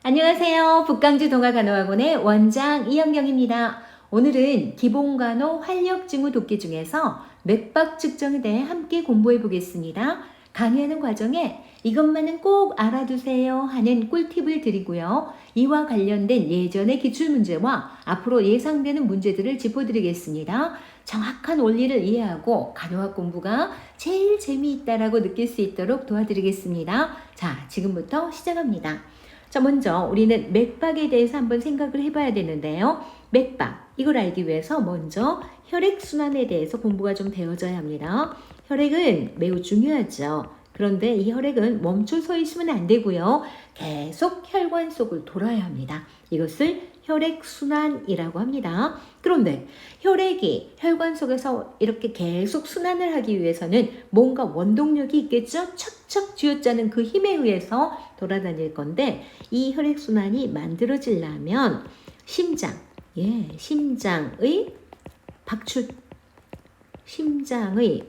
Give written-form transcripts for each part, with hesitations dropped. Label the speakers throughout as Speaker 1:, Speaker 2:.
Speaker 1: 안녕하세요. 북강주 동아간호학원의 원장 이영경입니다. 오늘은 기본간호 활력증후 돕기 중에서 맥박 측정에 대해 함께 공부해 보겠습니다. 강의하는 과정에 이것만은 꼭 알아두세요 하는 꿀팁을 드리고요. 이와 관련된 예전의 기출문제와 앞으로 예상되는 문제들을 짚어드리겠습니다. 정확한 원리를 이해하고 간호학 공부가 제일 재미있다라고 느낄 수 있도록 도와드리겠습니다. 자, 지금부터 시작합니다. 자, 먼저 우리는 맥박에 대해서 한번 생각을 해봐야 되는데요. 맥박, 이걸 알기 위해서 먼저 혈액순환에 대해서 공부가 좀 되어져야 합니다. 혈액은 매우 중요하죠. 그런데 이 혈액은 멈춰 서 있으면 안 되고요. 계속 혈관 속을 돌아야 합니다. 이것을 혈액순환이라고 합니다. 그런데 혈액이 혈관 속에서 이렇게 계속 순환을 하기 위해서는 뭔가 원동력이 있겠죠? 척척 쥐어짜는 그 힘에 의해서 돌아다닐 건데 이 혈액순환이 만들어지려면 심장의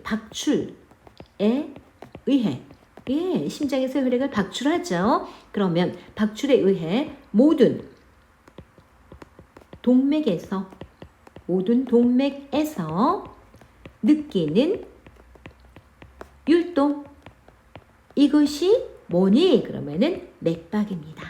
Speaker 1: 박출에 의해 심장에서 혈액을 박출하죠. 그러면 박출에 의해 모든 동맥에서 느끼는 율동, 이것이 뭐니? 그러면은 맥박입니다.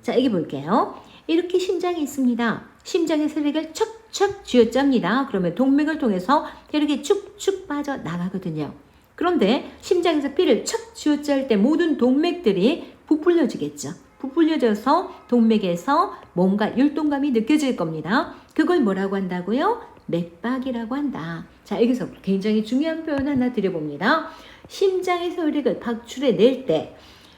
Speaker 1: 자, 여기 볼게요. 이렇게 심장이 있습니다. 심장에서 혈액을 척척 쥐어짭니다. 그러면 동맥을 통해서 혈액이 축축 빠져나가거든요. 그런데 심장에서 피를 척 쥐어짤 때 모든 동맥들이 부풀려지겠죠. 부풀려져서 동맥에서 뭔가 율동감이 느껴질 겁니다. 그걸 뭐라고 한다고요? 맥박이라고 한다. 자, 여기서 굉장히 중요한 표현 하나 드려봅니다. 심장에서 혈액을 박출해 낼 때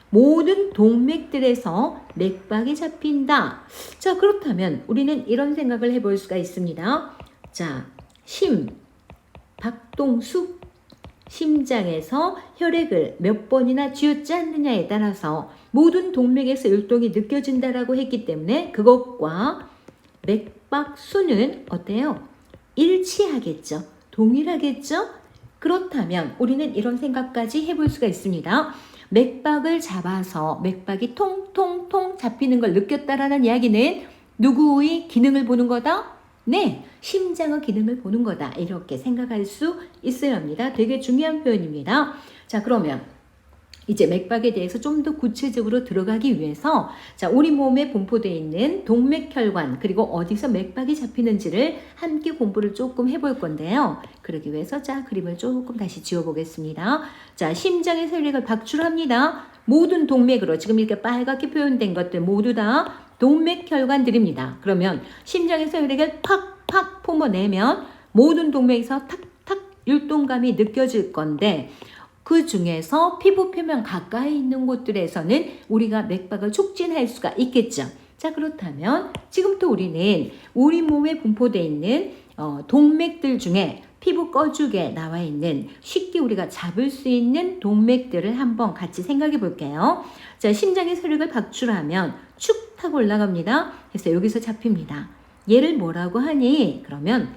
Speaker 1: 모든 동맥들에서 맥박이 잡힌다. 자, 그렇다면 우리는 이런 생각을 해볼 수가 있습니다. 자, 박동수 심장에서 혈액을 몇 번이나 쥐어짰느냐에 따라서 모든 동맥에서 율동이 느껴진다라고 했기 때문에 그것과 맥박수는 어때요? 일치하겠죠. 동일하겠죠? 그렇다면 우리는 이런 생각까지 해볼 수가 있습니다. 맥박을 잡아서 맥박이 통통통 잡히는 걸 느꼈다라는 이야기는 누구의 기능을 보는 거다? 네, 심장의 기능을 보는 거다. 이렇게 생각할 수 있어야 합니다. 되게 중요한 표현입니다. 자, 그러면 이제 맥박에 대해서 좀 더 구체적으로 들어가기 위해서 자, 우리 몸에 분포되어 있는 동맥혈관 그리고 어디서 맥박이 잡히는지를 함께 공부를 조금 해볼 건데요. 그러기 위해서 자, 그림을 조금 다시 지워보겠습니다. 자, 심장에서 혈액을 박출합니다. 모든 동맥으로 지금 이렇게 빨갛게 표현된 것들 모두 다 동맥혈관들입니다. 그러면 심장에서 혈액을 팍팍 뿜어내면 모든 동맥에서 탁탁 율동감이 느껴질 건데 그 중에서 피부 표면 가까이 있는 곳들에서는 우리가 맥박을 촉진할 수가 있겠죠. 자, 그렇다면 지금부터 우리는 우리 몸에 분포되어 있는 동맥들 중에 피부 꺼죽에 나와 있는 쉽게 우리가 잡을 수 있는 동맥들을 한번 같이 생각해 볼게요. 자, 심장에서 혈액을 박출하면 축 타고 올라갑니다. 그래서 여기서 잡힙니다. 얘를 뭐라고 하니? 그러면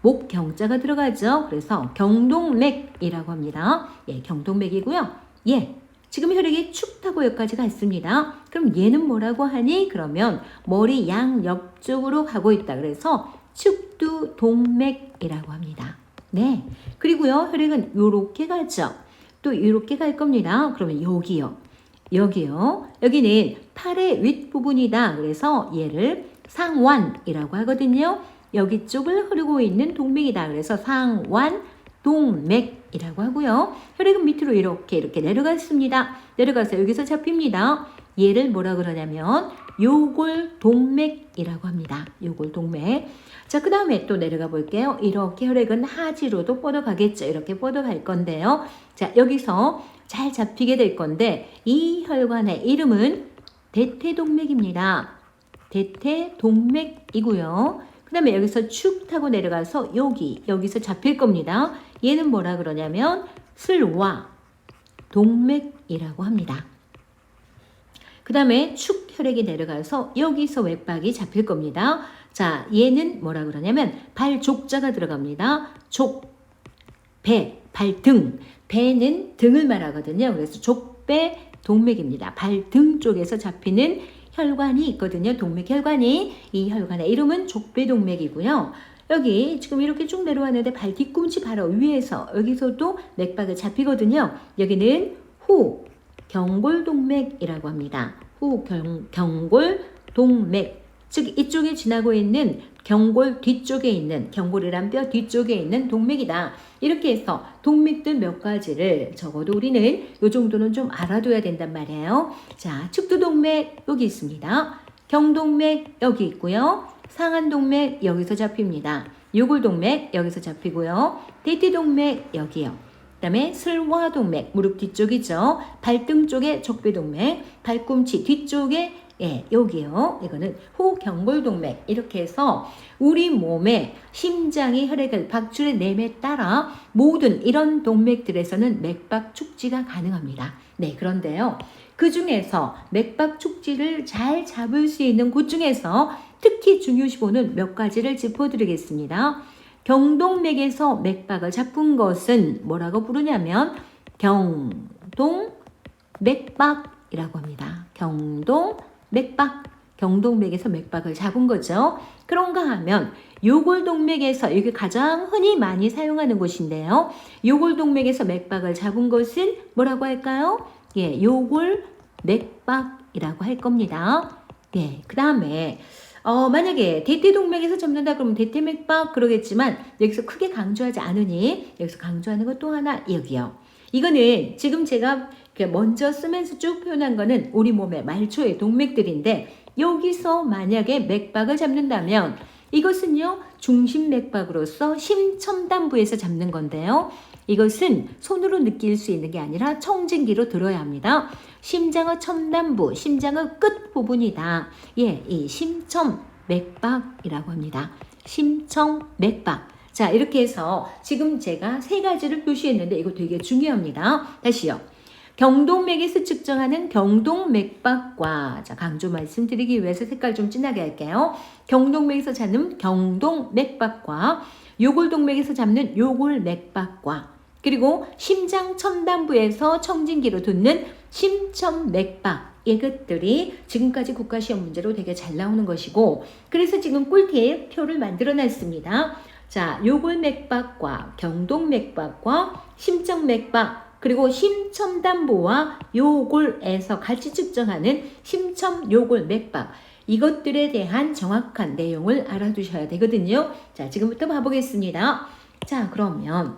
Speaker 1: 목경자가 들어가죠. 그래서 경동맥이라고 합니다. 예, 경동맥이고요. 예, 지금 혈액이 축 타고 여기까지 갔습니다. 그럼 얘는 뭐라고 하니? 그러면 머리 양 옆쪽으로 가고 있다. 그래서 축두동맥이라고 합니다. 네, 그리고요, 혈액은 요렇게 가죠. 또 요렇게 갈 겁니다. 그러면 여기요. 여기는 팔의 윗부분이다. 그래서 얘를 상완이라고 하거든요. 여기 쪽을 흐르고 있는 동맥이다. 그래서 상완동맥이라고 하고요. 혈액은 밑으로 이렇게 내려갔습니다. 내려가서 여기서 잡힙니다. 얘를 뭐라 그러냐면 요골동맥이라고 합니다. 요골동맥. 자, 그 다음에 또 내려가 볼게요. 이렇게 혈액은 하지로도 뻗어가겠죠. 이렇게 뻗어갈 건데요. 자, 여기서 잘 잡히게 될 건데 이 혈관의 이름은 대퇴동맥입니다. 대퇴동맥이고요. 그 다음에 여기서 축 타고 내려가서 여기서 잡힐 겁니다. 얘는 뭐라 그러냐면 슬와 동맥이라고 합니다. 그 다음에 축 혈액이 내려가서 여기서 맥박이 잡힐 겁니다. 자, 얘는 뭐라 그러냐면 발족자가 들어갑니다. 배, 발등. 배는 등을 말하거든요. 그래서 족배, 동맥입니다. 발등 쪽에서 잡히는 혈관이 있거든요. 동맥혈관이. 이 혈관의 이름은 족배동맥이고요. 여기 지금 이렇게 쭉 내려왔는데 발 뒤꿈치 바로 위에서 여기서도 맥박이 잡히거든요. 여기는 후 경골동맥이라고 합니다. 후 경골동맥. 즉 이쪽에 지나고 있는 경골 뒤쪽에 있는 경골이란 뼈 뒤쪽에 있는 동맥이다. 이렇게 해서 동맥들 몇 가지를 적어도 우리는 이 정도는 좀 알아둬야 된단 말이에요. 자, 측두동맥 여기 있습니다. 경동맥 여기 있고요. 상안동맥 여기서 잡힙니다. 요골동맥 여기서 잡히고요. 대퇴동맥 여기요. 그 다음에 슬화동맥 무릎 뒤쪽이죠. 발등 쪽에 족배동맥, 발꿈치 뒤쪽에 여기요. 이거는 후경골동맥. 이렇게 해서 우리 몸에 심장이 혈액을 박출의 냄에 따라 모든 이런 동맥들에서는 맥박 축지가 가능합니다. 네, 그런데요. 그 중에서 맥박 축지를 잘 잡을 수 있는 곳 중에서 특히 중요시보는 몇 가지를 짚어드리겠습니다. 경동맥에서 맥박을 잡은 것은 뭐라고 부르냐면 경동맥박이라고 합니다. 경동맥박. 경동맥에서 맥박을 잡은 거죠. 그런가 하면 요골동맥에서 이게 가장 흔히 많이 사용하는 곳인데요. 요골동맥에서 맥박을 잡은 것은 뭐라고 할까요? 예, 요골맥박이라고 할 겁니다. 네, 그 다음에 만약에 대퇴동맥에서 잡는다 그러면 대퇴맥박 그러겠지만 여기서 크게 강조하지 않으니 여기서 강조하는 것 또 하나 여기요. 이거는 지금 제가 먼저 쓰면서 쭉 표현한 거는 우리 몸의 말초의 동맥들인데 여기서 만약에 맥박을 잡는다면 이것은요 중심맥박으로서 심첨단부에서 잡는 건데요. 이것은 손으로 느낄 수 있는 게 아니라 청진기로 들어야 합니다. 심장의 첨단부, 심장의 끝 부분이다. 예, 이 심첨맥박이라고 합니다. 심첨맥박. 자, 이렇게 해서 지금 제가 세 가지를 표시했는데 이거 되게 중요합니다. 다시요. 경동맥에서 측정하는 경동맥박과, 자, 강조 말씀드리기 위해서 색깔 좀 진하게 할게요. 경동맥에서 잡는 경동맥박과 요골동맥에서 잡는 요골맥박과 그리고 심장 첨단부에서 청진기로 듣는 심첨맥박, 이것들이 지금까지 국가시험 문제로 되게 잘 나오는 것이고 그래서 지금 꿀팁 표를 만들어 놨습니다. 자, 요골맥박과 경동맥박과 심정맥박 그리고 심첨단부와 요골에서 같이 측정하는 심첨요골맥박, 이것들에 대한 정확한 내용을 알아두셔야 되거든요. 자, 지금부터 봐보겠습니다. 자, 그러면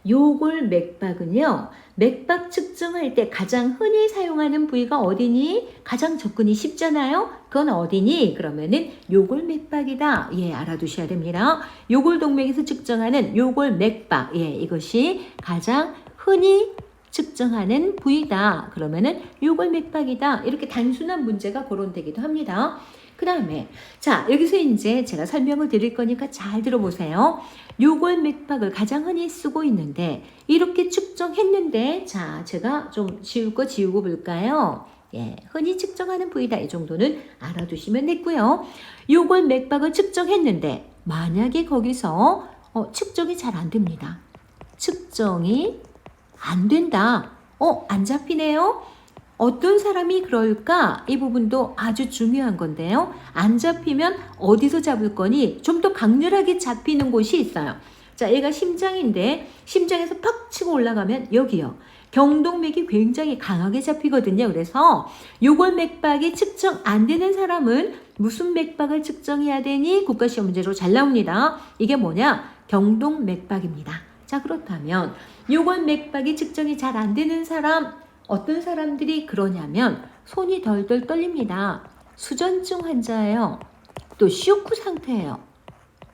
Speaker 1: 요골맥박은요, 맥박 측정할 때 가장 흔히 사용하는 부위가 어디니? 가장 접근이 쉽잖아요? 그건 어디니? 그러면은 요골맥박이다. 예, 알아두셔야 됩니다. 요골동맥에서 측정하는 요골맥박. 예, 이것이 가장 흔히 측정하는 부위다. 그러면은 요골맥박이다. 이렇게 단순한 문제가 거론되기도 합니다. 그 다음에 자, 여기서 이제 제가 설명을 드릴 거니까 잘 들어보세요. 요골맥박을 가장 흔히 쓰고 있는데 이렇게 측정했는데 자, 제가 좀 지울 거 지우고 볼까요? 예, 흔히 측정하는 부위다. 이 정도는 알아두시면 됐고요. 요골맥박을 측정했는데 만약에 거기서 측정이 잘 안 됩니다. 측정이 안 된다. 안 잡히네요. 어떤 사람이 그럴까? 이 부분도 아주 중요한 건데요. 안 잡히면 어디서 잡을 거니? 좀 더 강렬하게 잡히는 곳이 있어요. 자, 얘가 심장인데 심장에서 팍 치고 올라가면 여기요. 경동맥이 굉장히 강하게 잡히거든요. 그래서 요골맥박이 측정 안 되는 사람은 무슨 맥박을 측정해야 되니? 국가시험 문제로 잘 나옵니다. 이게 뭐냐? 경동맥박입니다. 자, 그렇다면 요골맥박이 측정이 잘 안 되는 사람, 어떤 사람들이 그러냐면 손이 덜덜 떨립니다. 수전증 환자예요. 또 쇼크 상태예요.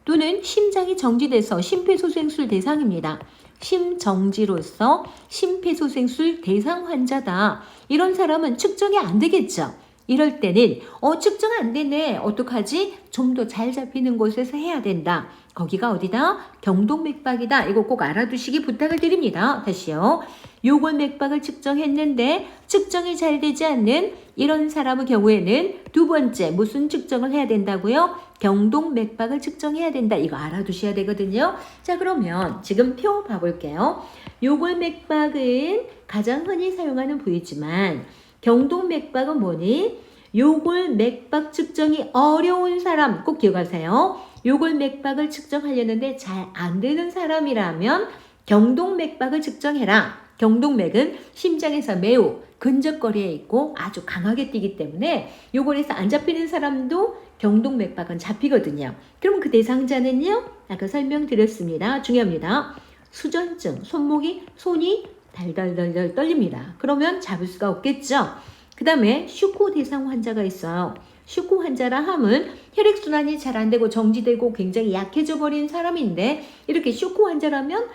Speaker 1: 또는 심장이 정지돼서 심폐소생술 대상입니다. 심정지로서 심폐소생술 대상 환자다. 이런 사람은 측정이 안 되겠죠. 이럴 때는 측정 안 되네. 어떡하지? 좀 더 잘 잡히는 곳에서 해야 된다. 거기가 어디다? 경동맥박이다. 이거 꼭 알아두시기 부탁을 드립니다. 다시요. 요골 맥박을 측정했는데 측정이 잘 되지 않는 이런 사람의 경우에는 두 번째 무슨 측정을 해야 된다고요? 경동 맥박을 측정해야 된다. 이거 알아두셔야 되거든요. 자, 그러면 지금 표 봐볼게요. 요골 맥박은 가장 흔히 사용하는 부위지만 경동 맥박은 뭐니? 요골 맥박 측정이 어려운 사람 꼭 기억하세요. 요골 맥박을 측정하려는데 잘 안 되는 사람이라면 경동 맥박을 측정해라. 경동맥은 심장에서 매우 근접거리에 있고 아주 강하게 뛰기 때문에 요걸에서 안 잡히는 사람도 경동맥박은 잡히거든요. 그럼 그 대상자는요? 아까 설명드렸습니다. 중요합니다. 수전증, 손이 달달달달 떨립니다. 그러면 잡을 수가 없겠죠. 그 다음에 슈코 대상 환자가 있어요. 슈코 환자라 함은 혈액순환이 잘 안 되고 정지되고 굉장히 약해져 버린 사람인데 이렇게 슈코 환자라면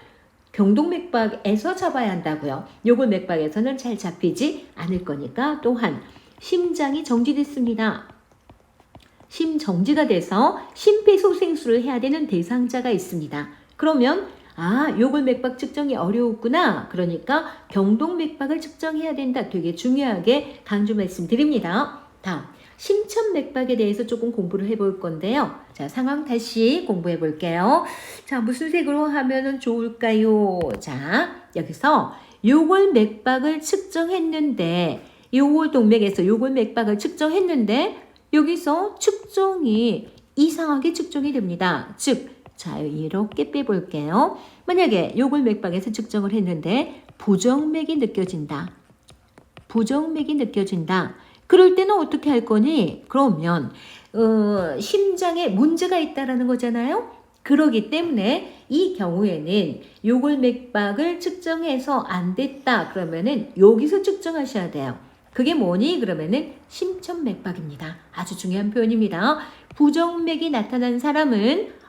Speaker 1: 경동맥박에서 잡아야 한다고요. 요골 맥박에서는 잘 잡히지 않을 거니까. 또한 심장이 정지됐습니다. 심정지가 돼서 심폐소생술을 해야 되는 대상자가 있습니다. 그러면 요골 맥박 측정이 어려웠구나. 그러니까 경동맥박을 측정해야 된다. 되게 중요하게 강조 말씀드립니다. 다음 심천맥박에 대해서 조금 공부를 해볼 건데요. 자, 상황 다시 공부해 볼게요. 자, 무슨 색으로 하면은 좋을까요? 자, 여기서 요골 맥박을 측정했는데 요골 동맥에서 요골 맥박을 측정했는데 여기서 측정이 이상하게 측정이 됩니다. 즉, 자, 이렇게 빼볼게요. 만약에 요골 맥박에서 측정을 했는데 부정맥이 느껴진다. 부정맥이 느껴진다. 그럴 때는 어떻게 할 거니? 그러면 심장에 문제가 있다라는 거잖아요. 그러기 때문에 이 경우에는 요골 맥박을 측정해서 안 됐다. 그러면은 여기서 측정하셔야 돼요. 그게 뭐니? 그러면은 심천맥박입니다. 아주 중요한 표현입니다. 부정맥이 나타난 사람은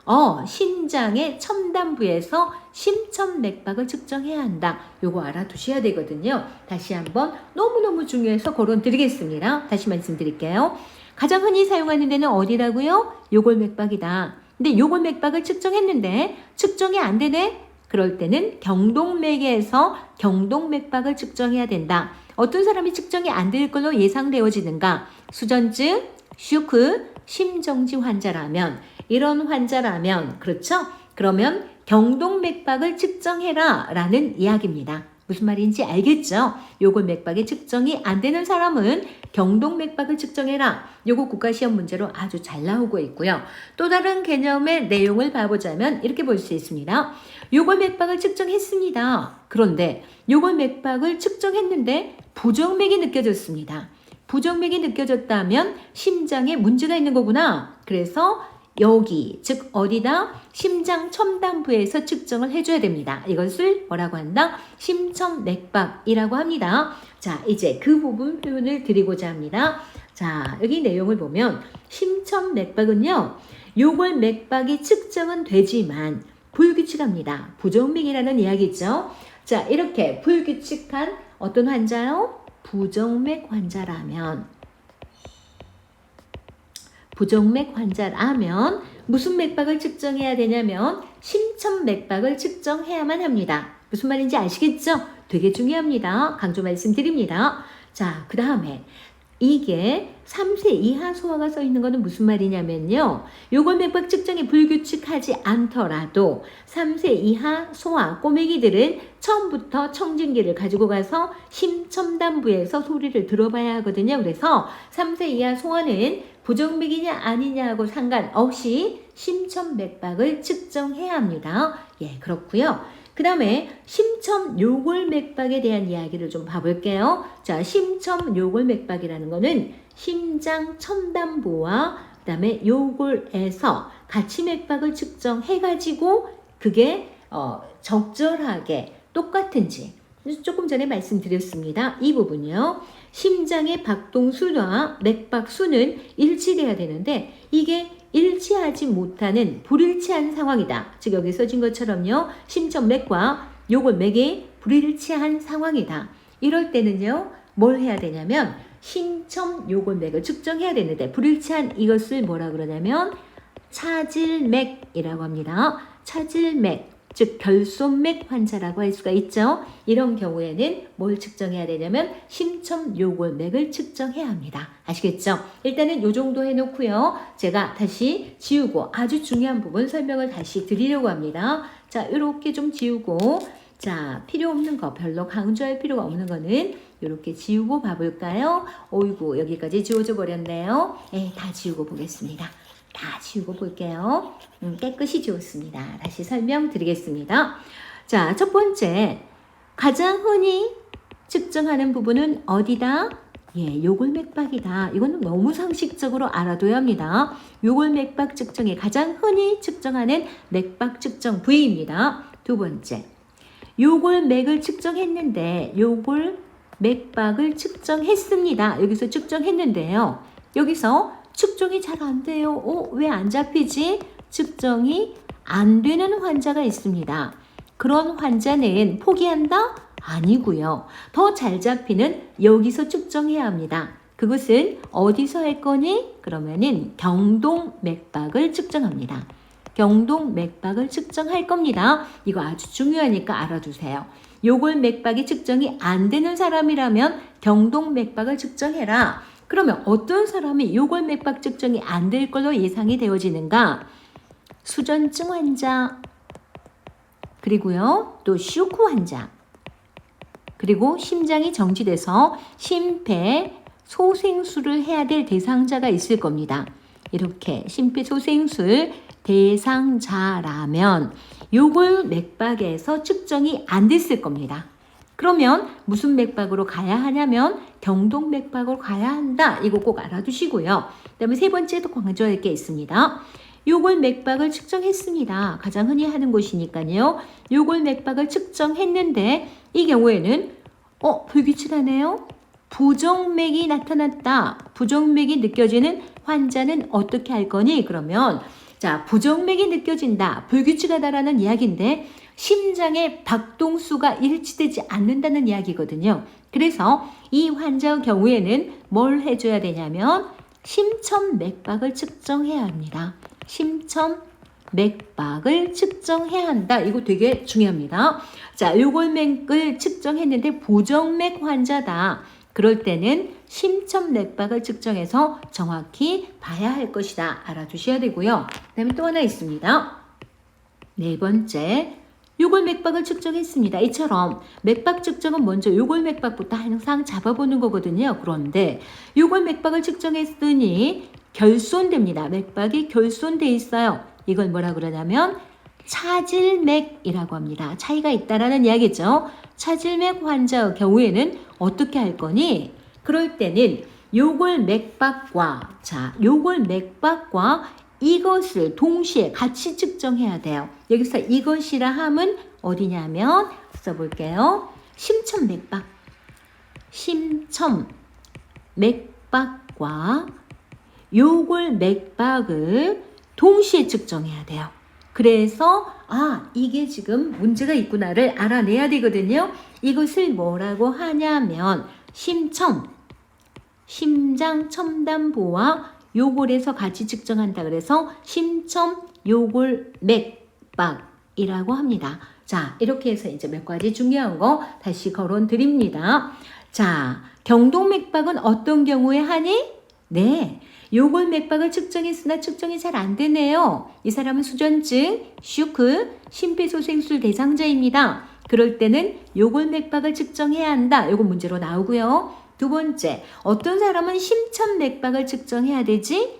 Speaker 1: 심장의 첨단부에서 심천맥박을 측정해야 한다. 요거 알아두셔야 되거든요. 다시 한번 너무너무 중요해서 거론 드리겠습니다. 다시 말씀드릴게요. 가장 흔히 사용하는 데는 어디라고요? 요골 맥박이다. 근데 요골 맥박을 측정했는데 측정이 안 되네? 그럴 때는 경동맥에서 경동맥박을 측정해야 된다. 어떤 사람이 측정이 안 될 걸로 예상되어지는가? 수전증, 슈크, 심정지 환자라면 이런 환자라면 그렇죠? 그러면 경동맥박을 측정해라 라는 이야기입니다. 무슨 말인지 알겠죠? 요골 맥박의 측정이 안 되는 사람은 경동맥박을 측정해라. 요거 국가시험 문제로 아주 잘 나오고 있고요. 또 다른 개념의 내용을 봐보자면 이렇게 볼 수 있습니다. 요골 맥박을 측정했습니다. 그런데 요골 맥박을 측정했는데 부정맥이 느껴졌습니다. 부정맥이 느껴졌다면 심장에 문제가 있는 거구나. 그래서 여기 즉 어디다? 심장 첨단부에서 측정을 해줘야 됩니다. 이것을 뭐라고 한다? 심천맥박이라고 합니다. 자, 이제 그 부분 표현을 드리고자 합니다. 자, 여기 내용을 보면 심천맥박은요. 요골 맥박이 측정은 되지만 불규칙합니다. 부정맥이라는 이야기죠. 자, 이렇게 불규칙한 어떤 환자요? 부정맥 환자라면 무슨 맥박을 측정해야 되냐면 심천맥박을 측정해야만 합니다. 무슨 말인지 아시겠죠? 되게 중요합니다. 강조 말씀드립니다. 자, 그 다음에 이게 3세 이하 소아가 써 있는 거는 무슨 말이냐면요. 요골 맥박 측정이 불규칙하지 않더라도 3세 이하 소아 꼬맹이들은 처음부터 청진기를 가지고 가서 심첨단부에서 소리를 들어봐야 하거든요. 그래서 3세 이하 소아는 부정맥이냐 아니냐하고 상관없이 심천맥박을 측정해야 합니다. 예, 그렇고요. 그 다음에 심천요골맥박에 대한 이야기를 좀 봐볼게요. 자, 심천요골맥박이라는 거는 심장 첨단부와 그 다음에 요골에서 같이 맥박을 측정해가지고 그게 적절하게 똑같은지 조금 전에 말씀드렸습니다. 이 부분이요. 심장의 박동수와 맥박수는 일치돼야 되는데 이게 일치하지 못하는 불일치한 상황이다. 즉 여기 써진 것처럼요. 심천맥과 요골맥이 불일치한 상황이다. 이럴 때는요. 뭘 해야 되냐면 심천요골맥을 측정해야 되는데 불일치한 이것을 뭐라 그러냐면 차질맥이라고 합니다. 차질맥. 즉 결손맥 환자라고 할 수가 있죠. 이런 경우에는 뭘 측정해야 되냐면 심첨요골맥을 측정해야 합니다. 아시겠죠? 일단은 요 정도 해놓고요. 제가 다시 지우고 아주 중요한 부분 설명을 다시 드리려고 합니다. 자, 이렇게 좀 지우고, 자, 필요 없는 거, 별로 강조할 필요가 없는 거는 이렇게 지우고 봐볼까요? 어이구, 여기까지 지워져 버렸네요. 다 지우고 보겠습니다. 다 지우고 볼게요. 깨끗이 지웠습니다. 다시 설명드리겠습니다. 자, 첫 번째, 가장 흔히 측정하는 부분은 어디다? 요골맥박이다. 이건 너무 상식적으로 알아둬야 합니다. 요골맥박 측정에 가장 흔히 측정하는 맥박 측정 부위입니다. 두 번째, 요골맥을 측정했는데 요골맥박을 측정했습니다. 여기서 측정했는데요. 여기서 측정이 잘 안 돼요. 왜 안 잡히지? 측정이 안 되는 환자가 있습니다. 그런 환자는 포기한다? 아니고요. 더 잘 잡히는 여기서 측정해야 합니다. 그것은 어디서 할 거니? 그러면은 경동맥박을 측정합니다. 경동맥박을 측정할 겁니다. 이거 아주 중요하니까 알아두세요. 요골맥박이 측정이 안 되는 사람이라면 경동맥박을 측정해라. 그러면 어떤 사람이 요골맥박 측정이 안 될 걸로 예상이 되어지는가? 수전증 환자, 그리고요 또 쇼크 환자, 그리고 심장이 정지돼서 심폐소생술을 해야 될 대상자가 있을 겁니다. 이렇게 심폐소생술 대상자라면 요골맥박에서 측정이 안 됐을 겁니다. 그러면 무슨 맥박으로 가야 하냐면 경동맥박으로 가야 한다. 이거 꼭 알아두시고요. 그 다음에 세 번째도 강조할 게 있습니다. 요골맥박을 측정했습니다. 가장 흔히 하는 곳이니까요. 요골맥박을 측정했는데 이 경우에는 불규칙하네요. 부정맥이 나타났다. 부정맥이 느껴지는 환자는 어떻게 할 거니? 그러면 자, 부정맥이 느껴진다. 불규칙하다라는 이야기인데 심장의 박동수가 일치되지 않는다는 이야기거든요. 그래서 이 환자의 경우에는 뭘 해줘야 되냐면 심첨맥박을 측정해야 합니다. 심첨맥박을 측정해야 한다. 이거 되게 중요합니다. 자, 요골맥을 측정했는데 부정맥 환자다. 그럴 때는 심첨맥박을 측정해서 정확히 봐야 할 것이다. 알아두셔야 되고요. 그 다음에 또 하나 있습니다. 네 번째, 요골맥박을 측정했습니다. 이처럼 맥박 측정은 먼저 요골맥박부터 항상 잡아보는 거거든요. 그런데 요골맥박을 측정했으니 결손됩니다. 맥박이 결손돼 있어요. 이걸 뭐라 그러냐면 차질맥이라고 합니다. 차이가 있다라는 이야기죠. 차질맥 환자의 경우에는 어떻게 할 거니? 그럴 때는 요골맥박과 이것을 동시에 같이 측정해야 돼요. 여기서 이것이라 함은 어디냐면 써볼게요. 심첨맥박과 요골맥박을 동시에 측정해야 돼요. 그래서 이게 지금 문제가 있구나를 알아내야 되거든요. 이것을 뭐라고 하냐면 심장첨단보와 요골에서 같이 측정한다. 그래서 심첨요골맥박이라고 합니다. 자, 이렇게 해서 이제 몇 가지 중요한 거 다시 거론 드립니다. 자, 경동맥박은 어떤 경우에 하니? 네, 요골맥박을 측정했으나 측정이 잘 안 되네요. 이 사람은 수전증, 쇼크, 심폐소생술 대상자입니다. 그럴 때는 요골맥박을 측정해야 한다. 요거 문제로 나오고요. 두 번째, 어떤 사람은 심첨맥박을 측정해야 되지?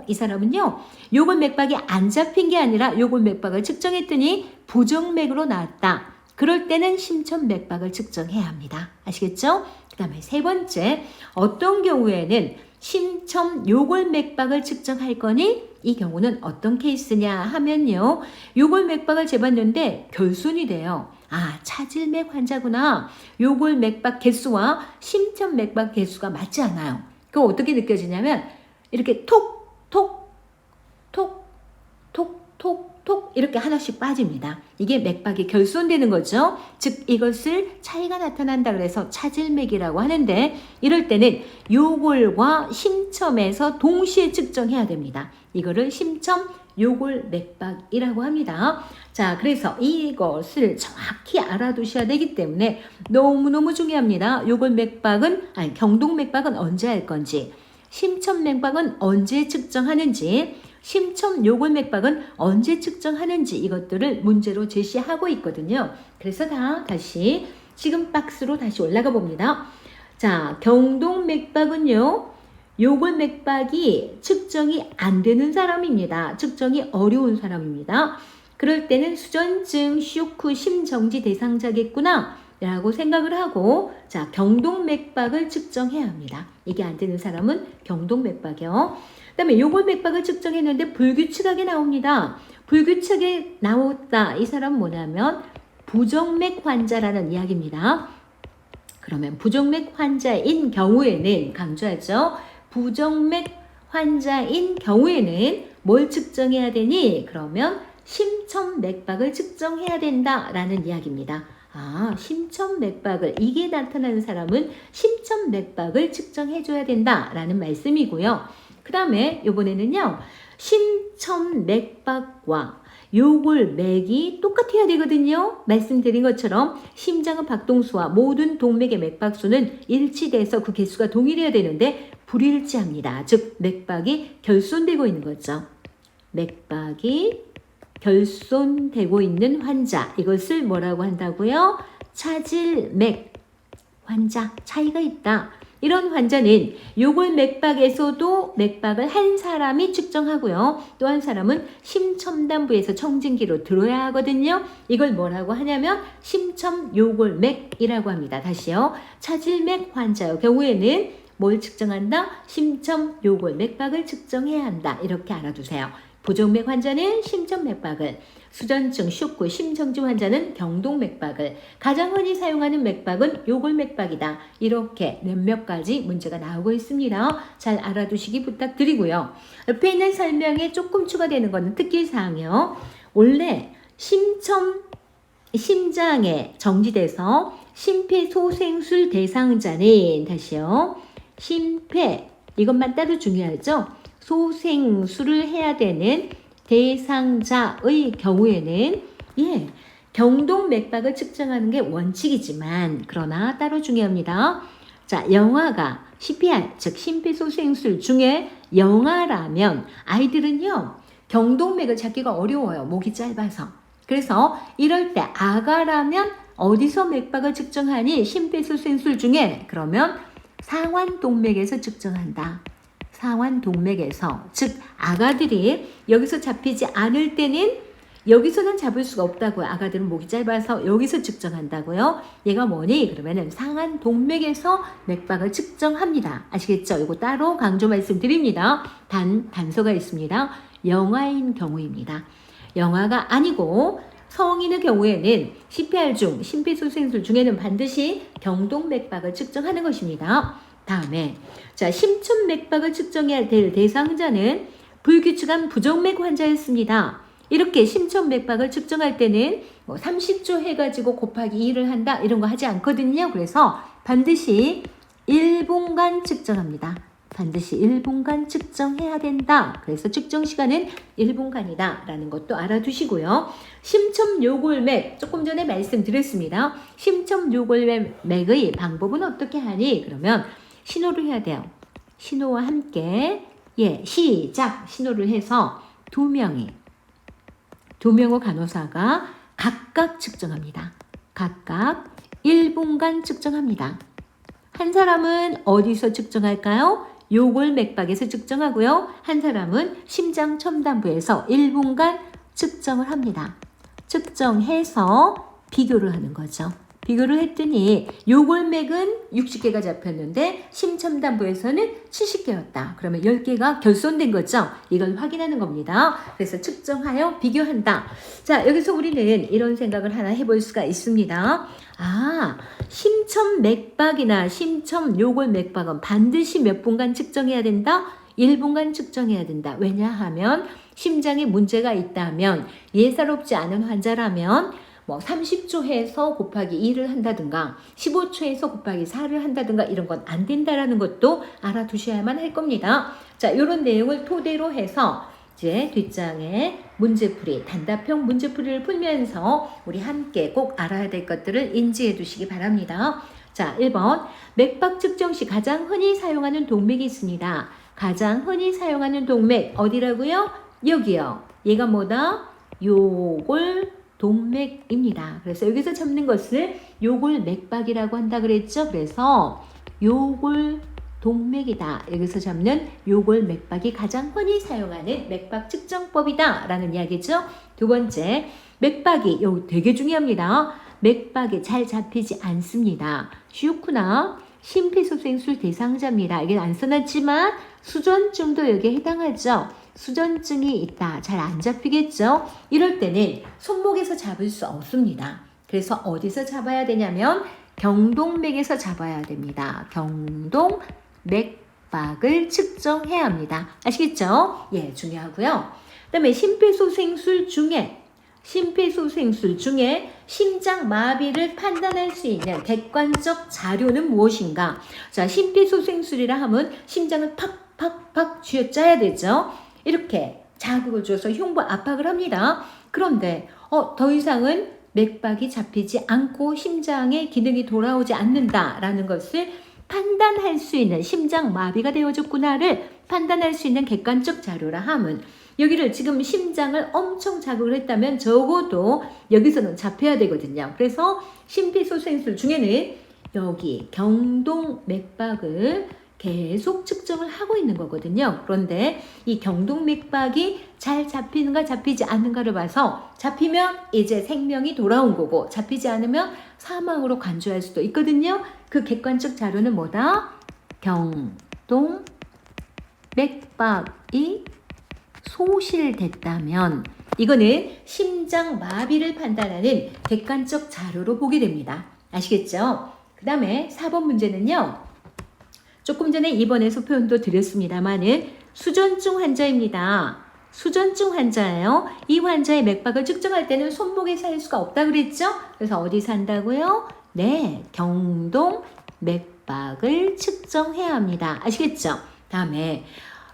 Speaker 1: 이 사람은요, 요골맥박이 안 잡힌 게 아니라 요골맥박을 측정했더니 부정맥으로 나왔다. 그럴 때는 심첨맥박을 측정해야 합니다. 아시겠죠? 그 다음에 세 번째, 어떤 경우에는 심첨요골맥박을 측정할 거니? 이 경우는 어떤 케이스냐 하면요, 요골맥박을 재봤는데 결손이 돼요. 차질맥 환자구나. 요골맥박 개수와 심첨맥박 개수가 맞지 않아요. 그럼 어떻게 느껴지냐면 이렇게 톡, 톡, 톡, 톡, 톡, 톡 이렇게 하나씩 빠집니다. 이게 맥박이 결손되는 거죠. 즉 이것을 차이가 나타난다 그래서 차질맥이라고 하는데 이럴 때는 요골과 심첨에서 동시에 측정해야 됩니다. 이거를 심첨 요골 맥박이라고 합니다. 자, 그래서 이것을 정확히 알아두셔야 되기 때문에 너무너무 중요합니다. 요골 맥박은 경동 맥박은 언제 할 건지, 심첨 맥박은 언제 측정하는지, 심첨 요골 맥박은 언제 측정하는지 이것들을 문제로 제시하고 있거든요. 그래서 다시 지금 박스로 다시 올라가 봅니다. 자, 경동 맥박은요. 요골 맥박이 측정이 안 되는 사람입니다. 측정이 어려운 사람입니다. 그럴 때는 수전증 쇼크 심정지 대상자겠구나 라고 생각을 하고 자, 경동 맥박을 측정해야 합니다. 이게 안 되는 사람은 경동 맥박이요. 그 다음에 요골 맥박을 측정했는데 불규칙하게 나옵니다. 불규칙하게 나왔다. 이 사람은 뭐냐면 부정맥 환자라는 이야기입니다. 그러면 부정맥 환자인 경우에는 강조하죠. 부정맥 환자인 경우에는 뭘 측정해야 되니? 그러면 심첨 맥박을 측정해야 된다라는 이야기입니다. 아, 심첨 맥박을 이게 나타나는 사람은 심첨 맥박을 측정해줘야 된다라는 말씀이고요. 그 다음에 이번에는요. 심첨 맥박과 요골 맥이 똑같아야 되거든요. 말씀드린 것처럼 심장의 박동수와 모든 동맥의 맥박수는 일치돼서 그 개수가 동일해야 되는데 불일치합니다. 즉 맥박이 결손되고 있는 거죠. 맥박이 결손되고 있는 환자 이것을 뭐라고 한다고요? 차질맥 환자 차이가 있다. 이런 환자는 요골 맥박에서도 맥박을 한 사람이 측정하고요. 또 한 사람은 심첨단부에서 청진기로 들어야 하거든요. 이걸 뭐라고 하냐면 심첨 요골맥이라고 합니다. 다시요. 차질맥 환자의 경우에는 뭘 측정한다? 심첨 요골 맥박을 측정해야 한다. 이렇게 알아두세요. 부정맥 환자는 심첨 맥박을, 수전증, 쇼크, 심정지 환자는 경동 맥박을, 가장 흔히 사용하는 맥박은 요골 맥박이다. 이렇게 몇몇 가지 문제가 나오고 있습니다. 잘 알아두시기 부탁드리고요. 옆에 있는 설명에 조금 추가되는 것은 특기사항이요. 원래 심장에 정지돼서 심폐소생술 대상자는 다시요. 이것만 따로 중요하죠. 소생술을 해야 되는 대상자의 경우에는 경동 맥박을 측정하는 게 원칙이지만 그러나 따로 중요합니다. 자, 영아가 CPR 즉 심폐소생술 중에 영아라면 아이들은요 경동맥을 찾기가 어려워요. 목이 짧아서. 그래서 이럴 때 아가라면 어디서 맥박을 측정하니? 심폐소생술 중에 그러면 상완동맥에서 측정한다. 상완동맥에서 즉 아가들이 여기서 잡히지 않을 때는 여기서는 잡을 수가 없다고요. 아가들은 목이 짧아서 여기서 측정한다고요. 얘가 뭐니? 그러면은 상완동맥에서 맥박을 측정합니다. 아시겠죠? 이거 따로 강조 말씀드립니다. 단서가 있습니다. 영아인 경우입니다. 영아가 아니고 성인의 경우에는 CPR 중 심폐소생술 중에는 반드시 경동맥박을 측정하는 것입니다. 다음에 자 심춘 맥박을 측정해야 될 대상자는 불규칙한 부정맥 환자였습니다. 이렇게 심춘 맥박을 측정할 때는 30초 해가지고 곱하기 2를 한다 이런 거 하지 않거든요. 그래서 반드시 1분간 측정합니다. 반드시 1분간 측정해야 된다. 그래서 측정 시간은 1분간이다 라는 것도 알아두시고요. 심첨요골맥 조금 전에 말씀드렸습니다. 심첨요골맥의 방법은 어떻게 하니? 그러면 신호를 해야 돼요. 신호와 함께 시작 신호를 해서 두 명의 간호사가 각각 측정합니다. 각각 1분간 측정합니다. 한 사람은 어디서 측정할까요? 요골 맥박에서 측정하고요. 한 사람은 심장 첨단부에서 1분간 측정을 합니다. 측정해서 비교를 하는 거죠. 비교를 했더니 요골맥은 60개가 잡혔는데 심첨단부에서는 70개였다. 그러면 10개가 결손된 거죠. 이걸 확인하는 겁니다. 그래서 측정하여 비교한다. 자, 여기서 우리는 이런 생각을 하나 해볼 수가 있습니다. 심첨맥박이나 심첨요골맥박은 반드시 몇 분간 측정해야 된다? 1분간 측정해야 된다. 왜냐하면 심장에 문제가 있다면 예사롭지 않은 환자라면 뭐 30초 해서 곱하기 2를 한다든가 15초 해서 곱하기 4를 한다든가 이런 건 안 된다라는 것도 알아두셔야만 할 겁니다. 자, 이런 내용을 토대로 해서 이제 뒷장에 문제풀이, 단답형 문제풀이를 풀면서 우리 함께 꼭 알아야 될 것들을 인지해 두시기 바랍니다. 자, 1번 맥박 측정 시 가장 흔히 사용하는 동맥이 있습니다. 가장 흔히 사용하는 동맥 어디라고요? 여기요. 얘가 뭐다? 요골 동맥입니다. 그래서 여기서 잡는 것을 요골 맥박이라고 한다 그랬죠. 그래서 요골 동맥이다. 여기서 잡는 요골 맥박이 가장 흔히 사용하는 맥박 측정법이다 라는 이야기죠. 두 번째, 맥박이 여기 되게 중요합니다. 맥박이 잘 잡히지 않습니다. 쉬우구나. 심폐소생술 대상자입니다. 이게 안 써놨지만 수전증도 여기에 해당하죠. 수전증이 있다. 잘 안 잡히겠죠. 이럴 때는 손목에서 잡을 수 없습니다. 그래서 어디서 잡아야 되냐면 경동맥에서 잡아야 됩니다. 경동맥박을 측정해야 합니다. 아시겠죠? 예, 중요하고요. 그 다음에 심폐소생술 중에 심장 마비를 판단할 수 있는 객관적 자료는 무엇인가? 자, 심폐소생술이라 하면 심장을 팍팍팍 쥐어짜야 되죠. 이렇게 자극을 줘서 흉부 압박을 합니다. 그런데 더 이상은 맥박이 잡히지 않고 심장의 기능이 돌아오지 않는다라는 것을 판단할 수 있는 심장 마비가 되어졌구나를 판단할 수 있는 객관적 자료라 함은 여기를 지금 심장을 엄청 자극을 했다면 적어도 여기서는 잡혀야 되거든요. 그래서 심폐소생술 중에는 여기 경동맥박을 계속 측정을 하고 있는 거거든요. 그런데 이 경동맥박이 잘 잡히는가 잡히지 않는가를 봐서 잡히면 이제 생명이 돌아온 거고 잡히지 않으면 사망으로 간주할 수도 있거든요. 그 객관적 자료는 뭐다? 경동맥박이 소실됐다면 이거는 심장 마비를 판단하는 객관적 자료로 보게 됩니다. 아시겠죠? 그 다음에 4번 문제는요. 조금 전에 2번에서 표현도 드렸습니다만은 수전증 환자입니다. 수전증 환자예요. 이 환자의 맥박을 측정할 때는 손목에서 할 수가 없다 그랬죠? 그래서 어디서 한다고요? 네, 경동 맥박을 측정해야 합니다. 아시겠죠? 다음에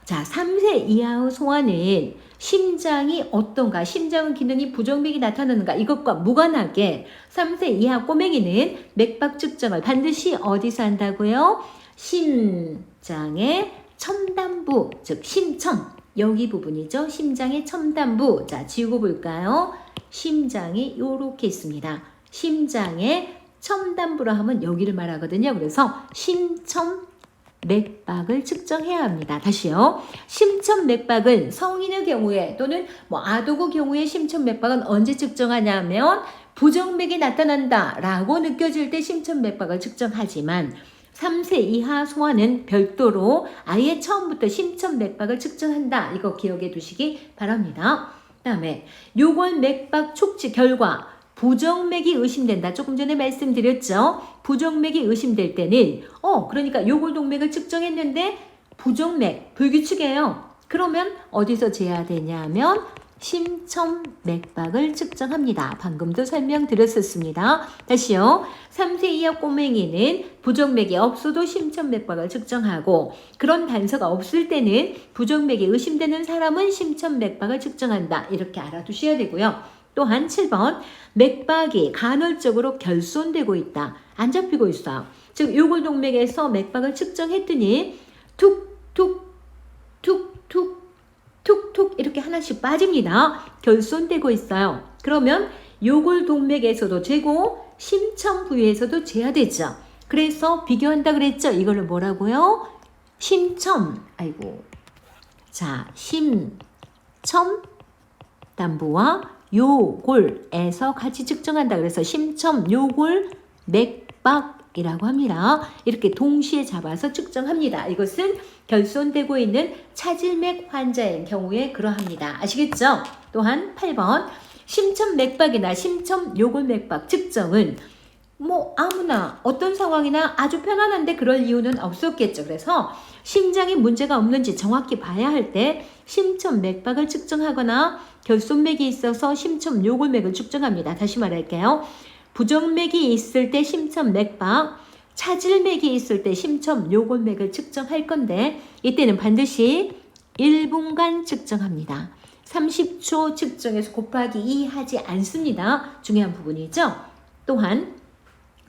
Speaker 1: 자, 3세 이하의 소아는 심장이 어떤가, 심장 기능이 부정맥이 나타나는가 이것과 무관하게 3세 이하 꼬맹이는 맥박 측정을 반드시 어디서 한다고요? 심장의 첨단부, 즉 심청, 여기 부분이죠. 심장의 첨단부. 자, 지우고 볼까요? 심장이 요렇게 있습니다. 심장의 첨단부라 하면 여기를 말하거든요. 그래서 심첨맥박을 측정해야 합니다. 다시요. 심첨맥박은 성인의 경우에 또는 아동의 경우에 심첨맥박은 언제 측정하냐면 부정맥이 나타난다라고 느껴질 때 심첨맥박을 측정하지만 3세 이하 소아는 별도로 아예 처음부터 심첨맥박을 측정한다. 이거 기억해 두시기 바랍니다. 그 다음에 요골맥박 촉지 결과 부정맥이 의심된다. 조금 전에 말씀드렸죠. 부정맥이 의심될 때는 그러니까 요골동맥을 측정했는데 부정맥, 불규칙이에요. 그러면 어디서 재야 되냐면 심첨맥박을 측정합니다. 방금도 설명드렸었습니다. 다시요. 3세 이하 꼬맹이는 부정맥이 없어도 심첨맥박을 측정하고 그런 단서가 없을 때는 부정맥이 의심되는 사람은 심첨맥박을 측정한다. 이렇게 알아두셔야 되고요. 또한 7번 맥박이 간헐적으로 결손되고 있다. 안 잡히고 있어요. 즉 요골동맥에서 맥박을 측정했더니 툭툭 툭툭 툭툭 이렇게 하나씩 빠집니다. 결손되고 있어요. 그러면 요골동맥에서도 재고 심청 부위에서도 재야 되죠. 그래서 비교한다 그랬죠. 이거를 뭐라고요? 심첨단부와 요골에서 같이 측정한다. 그래서 심첨 요골 맥박이라고 합니다. 이렇게 동시에 잡아서 측정합니다. 이것은 결손되고 있는 차질맥 환자의 경우에 그러합니다. 아시겠죠? 또한 8번 심첨맥박이나 심첨요골맥박 측정은 뭐 아무나 어떤 상황이나 아주 편안한데 그럴 이유는 없었겠죠. 그래서 심장에 문제가 없는지 정확히 봐야 할 때 심천 맥박을 측정하거나 결손맥이 있어서 심천 요골맥을 측정합니다. 다시 말할게요. 부정맥이 있을 때 심천 맥박, 차질맥이 있을 때 심천 요골맥을 측정할 건데 이때는 반드시 1분간 측정합니다. 30초 측정해서 곱하기 2 하지 않습니다. 중요한 부분이죠. 또한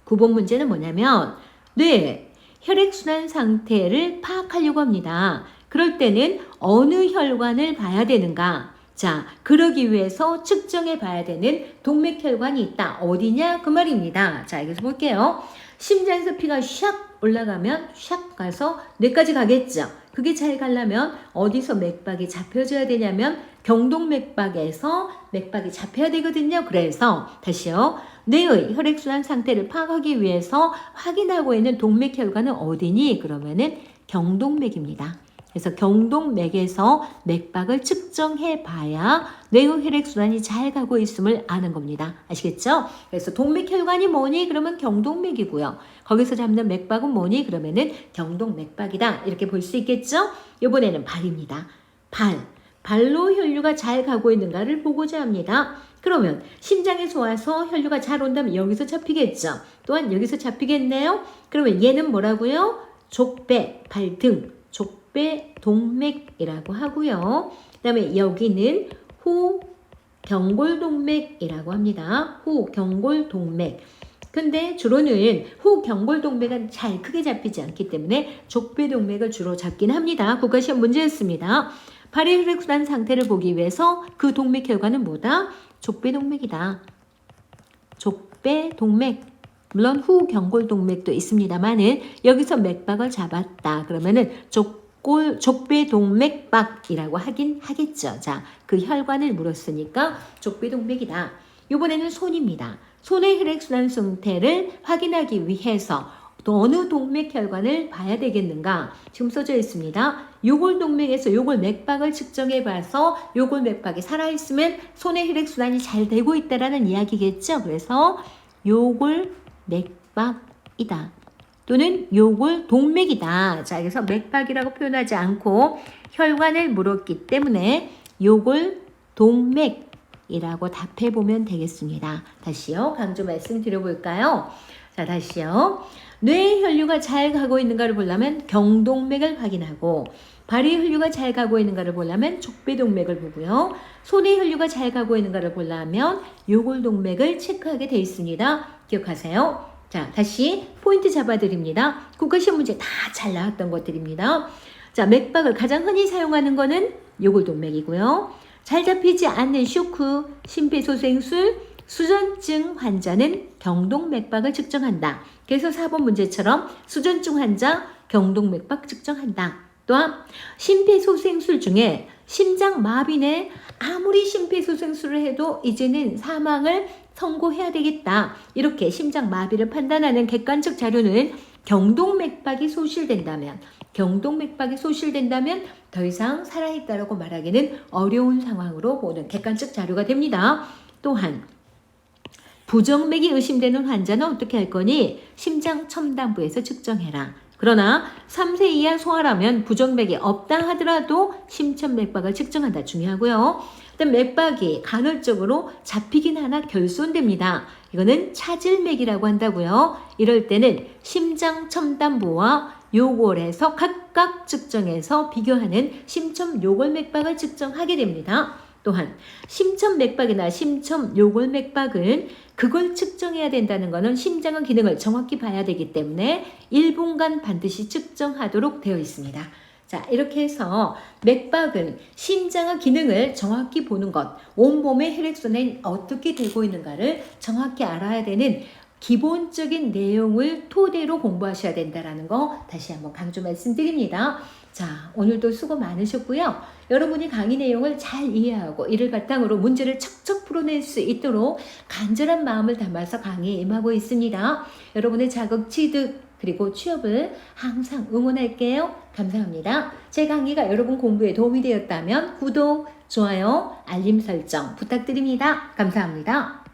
Speaker 1: 9번 문제는 뭐냐면 뇌 혈액순환 상태를 파악하려고 합니다. 그럴 때는 어느 혈관을 봐야 되는가? 자, 그러기 위해서 측정해 봐야 되는 동맥혈관이 있다. 어디냐? 그 말입니다. 자, 여기서 볼게요. 심장에서 피가 샥 올라가면 샥 가서 뇌까지 가겠죠. 그게 잘 가려면 어디서 맥박이 잡혀줘야 되냐면 경동맥박에서 맥박이 잡혀야 되거든요. 그래서 다시요. 뇌의 혈액순환 상태를 파악하기 위해서 확인하고 있는 동맥혈관은 어디니? 그러면은 경동맥입니다. 그래서 경동맥에서 맥박을 측정해 봐야 뇌의 혈액순환이 잘 가고 있음을 아는 겁니다. 아시겠죠? 그래서 동맥혈관이 뭐니? 그러면 경동맥이고요. 거기서 잡는 맥박은 뭐니? 그러면은 경동맥박이다. 이렇게 볼 수 있겠죠? 이번에는 발입니다. 발로 혈류가 잘 가고 있는가를 보고자 합니다. 그러면 심장에서 와서 혈류가 잘 온다면 여기서 잡히겠죠. 또한 여기서 잡히겠네요. 그러면 얘는 뭐라고요? 족배, 발등, 족배 동맥이라고 하고요. 그 다음에 여기는 후경골동맥이라고 합니다. 후경골동맥. 근데 주로는 후경골동맥은 잘 크게 잡히지 않기 때문에 족배동맥을 주로 잡긴 합니다. 국가시험 문제였습니다. 발의 혈액순환 상태를 보기 위해서 그 동맥혈관은 뭐다? 족배동맥이다. 족배동맥. 물론 후경골동맥도 있습니다만은 여기서 맥박을 잡았다. 그러면은 족배동맥박이라고 하긴 하겠죠. 자, 그 혈관을 물었으니까 족배동맥이다. 이번에는 손입니다. 손의 혈액순환 상태를 확인하기 위해서 또 어느 동맥혈관을 봐야 되겠는가? 지금 써져 있습니다. 요골동맥에서 요골맥박을 측정해 봐서 요골맥박이 살아있으면 손의 혈액순환이 잘 되고 있다라는 이야기겠죠. 그래서 요골맥박이다. 또는 요골동맥이다. 자, 그래서 맥박이라고 표현하지 않고 혈관을 물었기 때문에 요골동맥이라고 답해보면 되겠습니다. 다시요. 강조 말씀 드려볼까요? 자, 다시요. 뇌의 혈류가 잘 가고 있는가를 보려면 경동맥을 확인하고 발의 혈류가 잘 가고 있는가를 보려면 족배동맥을 보고요. 손의 혈류가 잘 가고 있는가를 보려면 요골동맥을 체크하게 되어 있습니다. 기억하세요. 자, 다시 포인트 잡아드립니다. 국가시험 문제 다 잘 나왔던 것들입니다. 자, 맥박을 가장 흔히 사용하는 거는 요골동맥이고요. 잘 잡히지 않는 쇼크, 심폐소생술, 수전증 환자는 경동맥박을 측정한다. 그래서 4번 문제처럼 수전증 환자 경동맥박 측정한다. 또한 심폐소생술 중에 심장마비네 아무리 심폐소생술을 해도 이제는 사망을 선고해야 되겠다. 이렇게 심장마비를 판단하는 객관적 자료는 경동맥박이 소실된다면 더 이상 살아있다라고 말하기는 어려운 상황으로 보는 객관적 자료가 됩니다. 또한 부정맥이 의심되는 환자는 어떻게 할 거니? 심장 첨단부에서 측정해라. 그러나 3세 이하 소아라면 부정맥이 없다 하더라도 심천맥박을 측정한다. 중요하고요. 일단 맥박이 간헐적으로 잡히긴 하나 결손됩니다. 이거는 차질맥이라고 한다고요. 이럴 때는 심장 첨단부와 요골에서 각각 측정해서 비교하는 심천요골맥박을 측정하게 됩니다. 또한 심천맥박이나 심천요골맥박은 그걸 측정해야 된다는 것은 심장의 기능을 정확히 봐야 되기 때문에 1분간 반드시 측정하도록 되어 있습니다. 자, 이렇게 해서 맥박은 심장의 기능을 정확히 보는 것, 온몸의 혈액순환이 어떻게 되고 있는가를 정확히 알아야 되는 기본적인 내용을 토대로 공부하셔야 된다는 거 다시 한번 강조 말씀드립니다. 자, 오늘도 수고 많으셨고요. 여러분이 강의 내용을 잘 이해하고 이를 바탕으로 문제를 척척 풀어낼 수 있도록 간절한 마음을 담아서 강의에 임하고 있습니다. 여러분의 자격 취득 그리고 취업을 항상 응원할게요. 감사합니다. 제 강의가 여러분 공부에 도움이 되었다면 구독, 좋아요, 알림 설정 부탁드립니다. 감사합니다.